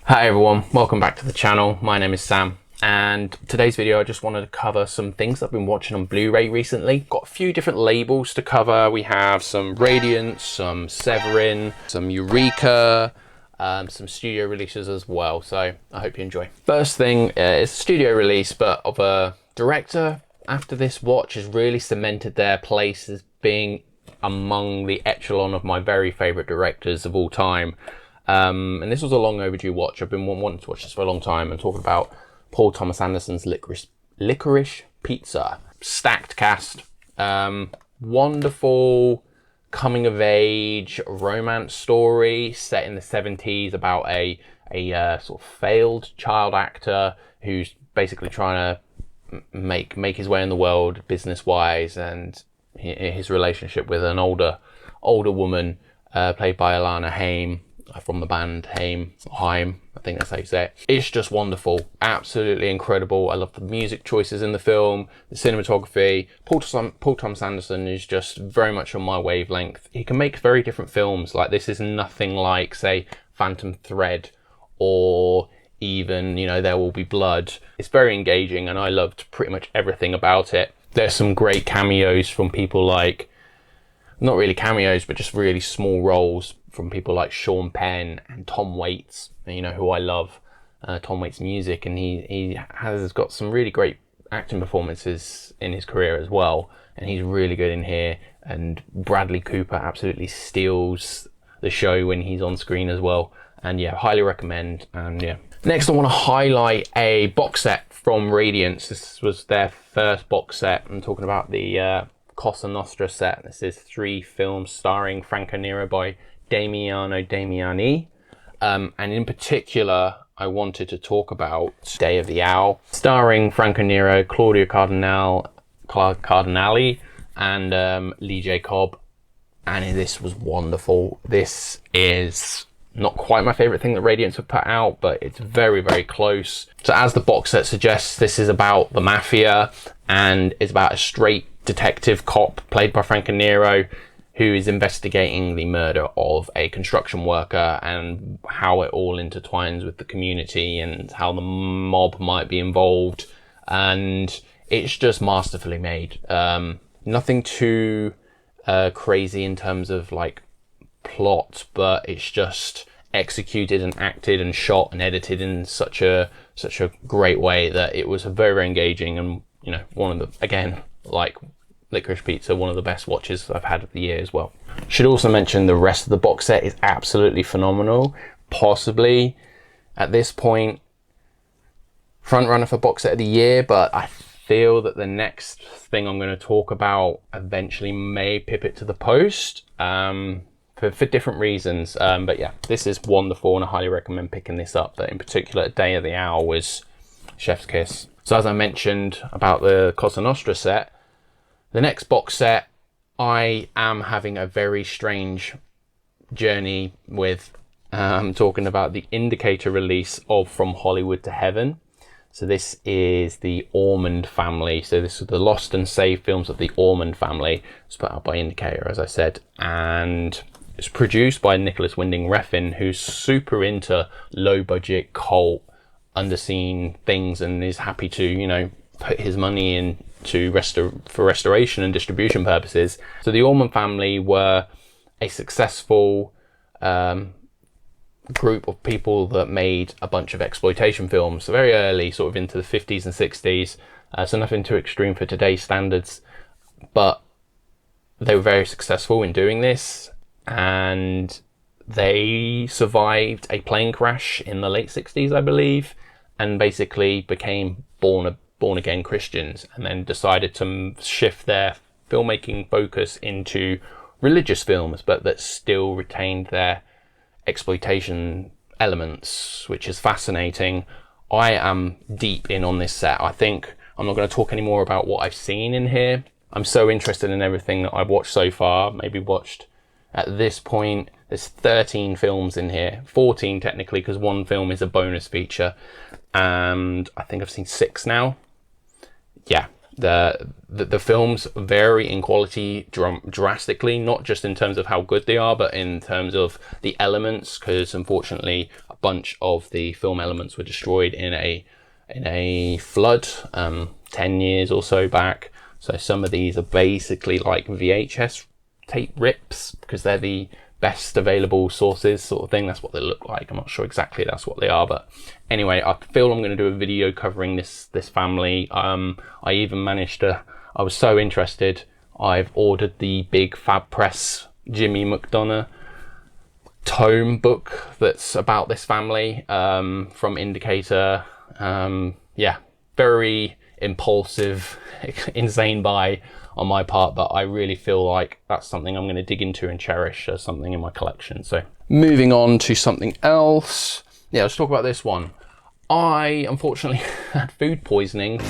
Hi everyone, welcome back to the channel. My name is Sam, and today's video I just wanted to cover some things I've been watching on Blu-ray recently. Got a few different labels to cover. We have some Radiance, some Severin, some Eureka, some studio releases as well, so I hope you enjoy. First thing is a studio release, but of a director after this watch has really cemented their place as being among the echelon of my very favourite directors of all time. And this was a long overdue watch. I've been wanting to watch this for a long time and talking about Paul Thomas Anderson's Licorice Pizza. Stacked cast, wonderful coming of age romance story set in the 70s about a sort of failed child actor who's basically trying to make his way in the world business wise, and his relationship with an older woman played by Alana Haim from the band Haim, I think that's how you say it. It's just wonderful, absolutely incredible. I love the music choices in the film, the cinematography. Paul Thomas Anderson is just very much on my wavelength. He can make very different films. Like, this is nothing like, say, Phantom Thread or even, you know, There Will Be Blood. It's very engaging and I loved pretty much everything about it. There's some great cameos from people like, not really cameos, but just really small roles from people like Sean Penn and Tom Waits, you know, who I love, Tom Waits' music, and he has got some really great acting performances in his career as well, and he's really good in here. And Bradley Cooper absolutely steals the show when he's on screen as well, and yeah, highly recommend. And yeah, next I want to highlight a box set from Radiance. This was their first box set. I'm talking about the Cosa Nostra set. This is 3 films starring Franco Nero by Damiano Damiani, and in particular I wanted to talk about Day of the Owl, starring Franco Nero, Claudia Cardinali and Lee J. Cobb, and this was wonderful. This is not quite my favourite thing that Radiance have put out, but it's very, very close. So as the box set suggests, this is about the mafia, and it's about a straight detective cop played by Franco Nero who is investigating the murder of a construction worker and how it all intertwines with the community and how the mob might be involved. And it's just masterfully made. Nothing too crazy in terms of like plot, but it's just executed and acted and shot and edited in such a great way that it was very, very engaging, and you know, one of the, again, like Licorice Pizza, one of the best watches I've had of the year as well. Should also mention the rest of the box set is absolutely phenomenal. Possibly at this point front runner for box set of the year, but I feel that the next thing I'm going to talk about eventually may pip it to the post for different reasons. But yeah, this is wonderful and I highly recommend picking this up. But in particular, Day of the Owl was chef's kiss. So as I mentioned about the Cosa Nostra set, the next box set, I am having a very strange journey with talking about the Indicator release of From Hollywood to Heaven. So this is the Ormond family. So this is the Lost and Saved films of the Ormond family. It's put out by Indicator, as I said. And it's produced by Nicholas Winding Refn, who's super into low budget, cult, underseen things, and is happy to, you know, put his money in for restoration and distribution purposes. So the Ormond family were a successful group of people that made a bunch of exploitation films very early, sort of into the 50s and 60s. So nothing too extreme for today's standards, but they were very successful in doing this, and they survived a plane crash in the late 60s, I believe, and basically became born again Christians, and then decided to shift their filmmaking focus into religious films, but that still retained their exploitation elements, which is fascinating. I am deep in on this set. I think I'm not going to talk any more about what I've seen in here. I'm so interested in everything that I've watched so far. Maybe watched at this point, there's 13 films in here, 14 technically, because one film is a bonus feature, and I think I've seen 6 now. Yeah, The films vary in quality drastically, not just in terms of how good they are, but in terms of the elements, because unfortunately a bunch of the film elements were destroyed in a flood 10 years or so back. So some of these are basically like VHS tape rips, because they're the best available sources sort of thing. That's what they look like. I'm not sure exactly that's what they are, but anyway, I feel I'm going to do a video covering this family. I even managed to, I was so interested, I've ordered the big Fab Press Jimmy McDonough tome book that's about this family from Indicator. Yeah, very impulsive, insane buy on my part, but I really feel like that's something I'm going to dig into and cherish as something in my collection. So moving on to something else. Yeah, let's talk about this one. I unfortunately had food poisoning for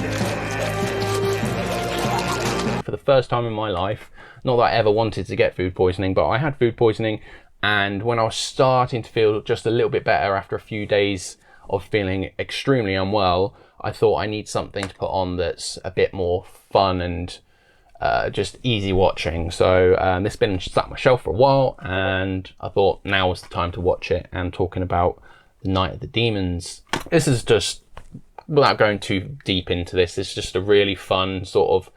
the first time in my life. Not that I ever wanted to get food poisoning, but I had food poisoning, and when I was starting to feel just a little bit better after a few days of feeling extremely unwell, I thought I need something to put on that's a bit more fun and just easy watching. So this has been sat on my shelf for a while, and I thought now was the time to watch it. And talking about The Night of the Demons, this is just, without going too deep into this, it's just a really fun sort of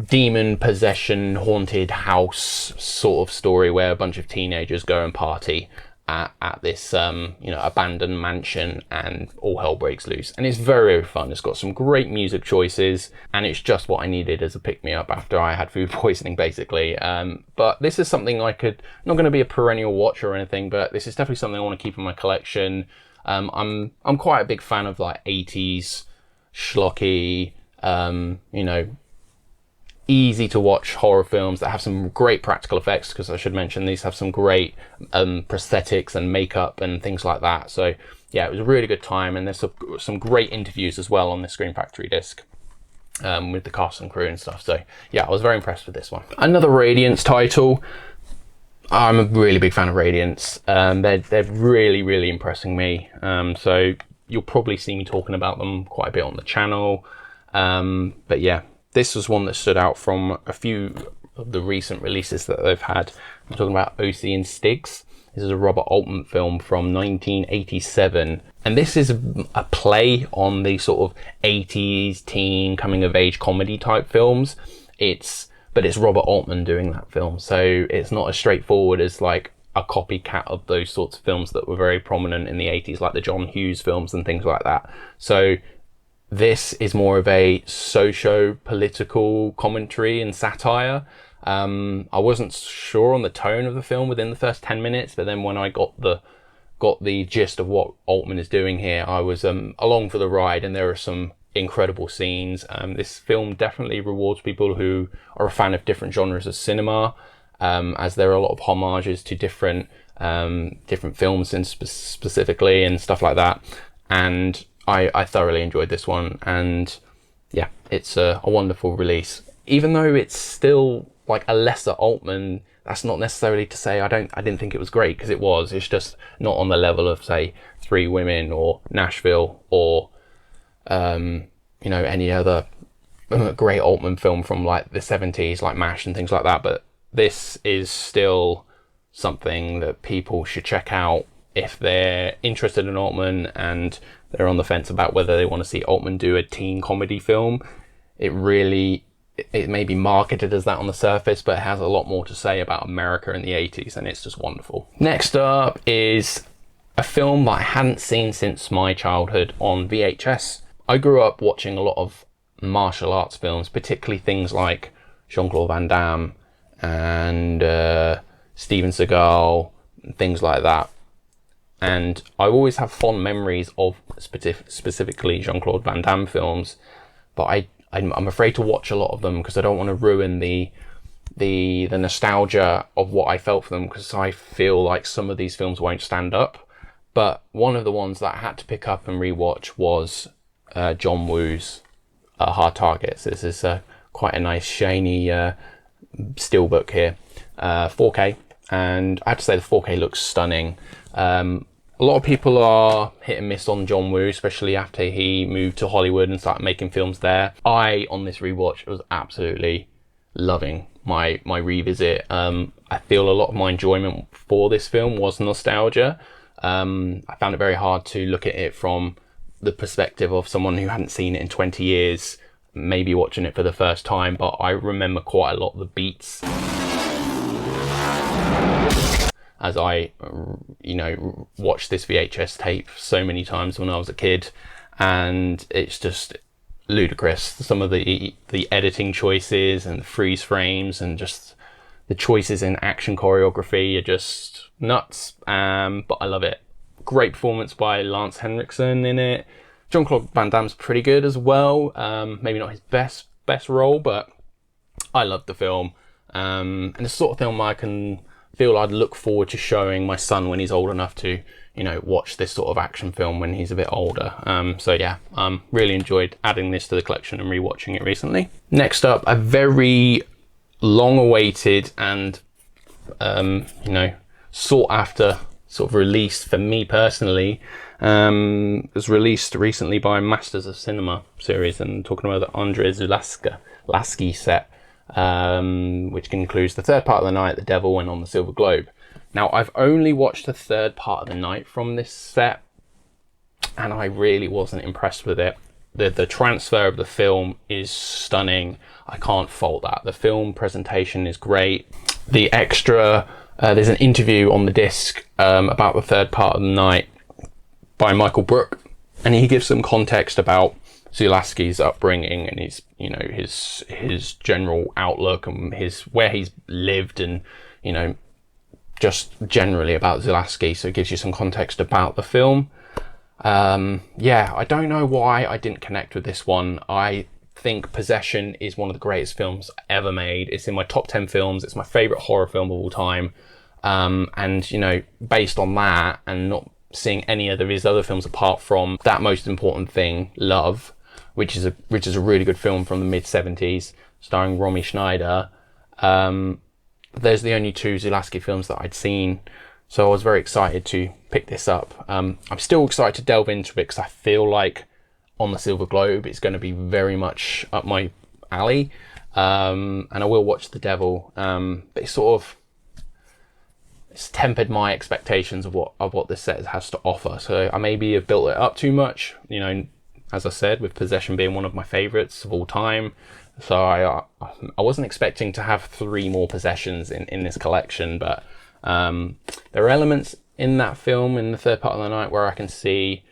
demon possession haunted house sort of story where a bunch of teenagers go and party at this abandoned mansion, and all hell breaks loose. And it's very, very fun. It's got some great music choices, and it's just what I needed as a pick-me-up after I had food poisoning, basically. But this is something not going to be a perennial watch or anything, but this is definitely something I want to keep in my collection. I'm quite a big fan of like 80s schlocky, easy to watch horror films that have some great practical effects, because I should mention these have some great prosthetics and makeup and things like that. So yeah, it was a really good time, and there's some great interviews as well on the Screen Factory disc with the cast and crew and stuff. So yeah, I was very impressed with this one. Another Radiance title. I'm a really big fan of Radiance. They're really, really impressing me. So you'll probably see me talking about them quite a bit on the channel. But yeah, this was one that stood out from a few of the recent releases that they've had. I'm talking about OC and Styx. This is a Robert Altman film from 1987. And this is a play on the sort of 80s teen coming of age comedy type films. But it's Robert Altman doing that film. So it's not as straightforward as like a copycat of those sorts of films that were very prominent in the 80s, like the John Hughes films and things like that. So this is more of a socio-political commentary and satire. I wasn't sure on the tone of the film within the first 10 minutes, but then when I got the gist of what Altman is doing here, I was along for the ride, and there are some incredible scenes. This film definitely rewards people who are a fan of different genres of cinema, as there are a lot of homages to different films and specifically and stuff like that. And I thoroughly enjoyed this one, and yeah, it's a wonderful release. Even though it's still like a lesser Altman, that's not necessarily to say I didn't think it was great, because it was. It's just not on the level of, say, Three Women or Nashville or any other great Altman film from like the 70s, like MASH and things like that. But this is still something that people should check out if they're interested in Altman and they're on the fence about whether they want to see Altman do a teen comedy film. It may be marketed as that on the surface, but it has a lot more to say about America in the 80s, and it's just wonderful. Next up is a film that I hadn't seen since my childhood on VHS. I grew up watching a lot of martial arts films, particularly things like Jean-Claude Van Damme and Steven Seagal, things like that. And I always have fond memories of specifically Jean-Claude Van Damme films, but I'm afraid to watch a lot of them because I don't want to ruin the nostalgia of what I felt for them, because I feel like some of these films won't stand up. But one of the ones that I had to pick up and rewatch was John Woo's Hard Targets. This is quite a nice shiny steelbook here, 4K, and I have to say the 4K looks stunning. A lot of people are hit and miss on John Woo, especially after he moved to Hollywood and started making films there. I, on this rewatch, was absolutely loving my revisit. I feel a lot of my enjoyment for this film was nostalgia. I found it very hard to look at it from the perspective of someone who hadn't seen it in 20 years, maybe watching it for the first time, but I remember quite a lot of the beats as I, watched this VHS tape so many times when I was a kid, and it's just ludicrous. Some of the editing choices and the freeze frames and just the choices in action choreography are just nuts, but I love it. Great performance by Lance Henriksen in it. Jean-Claude Van Damme's pretty good as well. Maybe not his best role, but I love the film. And it's the sort of film I can feel I'd look forward to showing my son when he's old enough to, watch this sort of action film when he's a bit older. So yeah, really enjoyed adding this to the collection and rewatching it recently. Next up, a very long-awaited and, sought after sort of release for me personally. It was released recently by Masters of Cinema series, and talking about the Andreas Alaska set, which includes The Third Part of the Night, The Devil, and On the Silver Globe. Now, I've only watched the third part of the night from this set, and I really wasn't impressed with it. The transfer of the film is stunning. I can't fault that. The film presentation is great. The extra, there's an interview on the disc about the third part of the night by Michael Brook, and he gives some context about Zulaski's upbringing and his general outlook and where he's lived, and just generally about Zulaski. So it gives you some context about the film. I don't know why I didn't connect with this one. I think Possession is one of the greatest films ever made. It's in my top 10 films. It's my favorite horror film of all time. And based on that, and not seeing any of his other films apart from That Most Important Thing, Love, which is a really good film from the mid-70s, starring Romy Schneider. There's the only two Zulaski films that I'd seen, so I was very excited to pick this up. I'm still excited to delve into it because I feel like On the Silver Globe it's going to be very much up my alley, and I will watch The Devil, but it's tempered my expectations of what this set has to offer. So I maybe have built it up too much, as I said, with Possession being one of my favorites of all time. So I wasn't expecting to have 3 more Possessions in this collection, but there are elements in that film, in the third part of the night, where I can see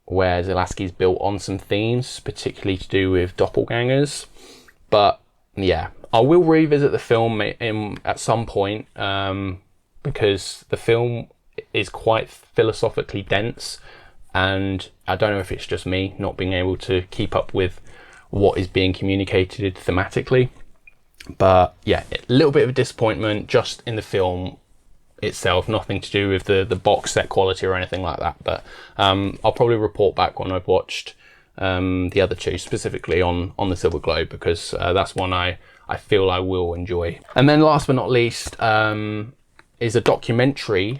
where Zulaski's built on some themes, particularly to do with doppelgangers. But yeah, I will revisit the film at some point, because the film is quite philosophically dense, and I don't know if it's just me not being able to keep up with what is being communicated thematically. But yeah, a little bit of a disappointment just in the film itself, nothing to do with the box set quality or anything like that. But I'll probably report back when I've watched the other two, specifically on the Silver Globe, because that's one I feel I will enjoy. And then last but not least is a documentary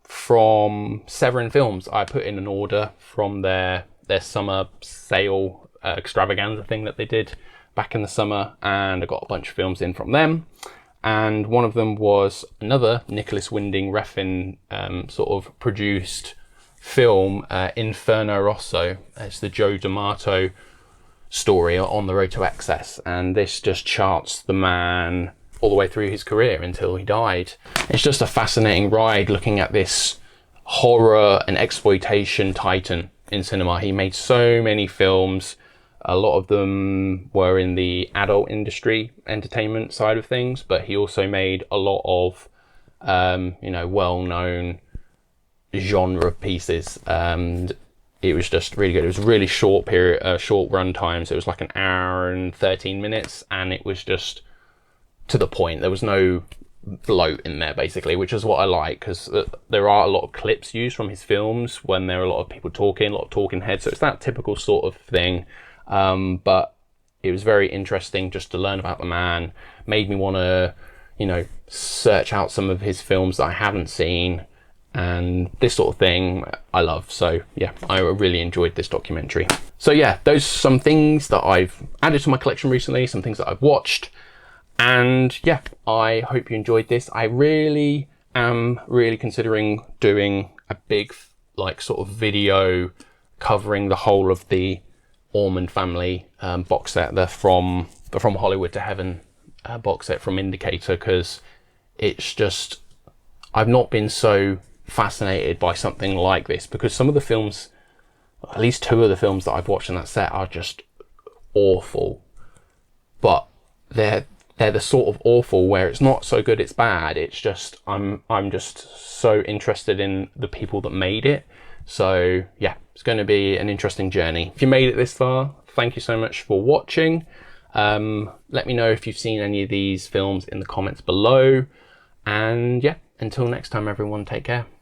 from Severin Films. I put in an order from their summer sale extravaganza thing that they did back in the summer, and I got a bunch of films in from them. And one of them was another Nicholas Winding Refn sort of produced film, Inferno Rosso. It's the Joe D'Amato story on the road to excess, and this just charts the man all the way through his career until he died. It's just a fascinating ride looking at this horror and exploitation titan in cinema. He made so many films. A lot of them were in the adult industry, entertainment side of things, but he also made a lot of, well-known genre pieces, and it was just really good. It was a really short run time, so it was like an hour and 13 minutes, and it was just to the point. There was no bloat in there, basically, which is what I like, because there are a lot of clips used from his films when there are a lot of people talking, a lot of talking heads, so it's that typical sort of thing. But it was very interesting just to learn about the man. Made me want to, search out some of his films that I haven't seen and this sort of thing I love. So yeah, I really enjoyed this documentary. So yeah, those are some things that I've added to my collection recently, some things that I've watched, and yeah, I hope you enjoyed this. I really am considering doing a big like sort of video covering the whole of the Ormond family box set, the From Hollywood to Heaven box set from Indicator, because it's just, I've not been so fascinated by something like this, because some of the films, at least two of the films that I've watched in that set, are just awful, but they're the sort of awful where it's not so good it's bad. It's just I'm just so interested in the people that made it. So yeah, it's going to be an interesting journey. If you made it this far, thank you so much for watching. Let me know if you've seen any of these films in the comments below, and yeah, until next time everyone, take care.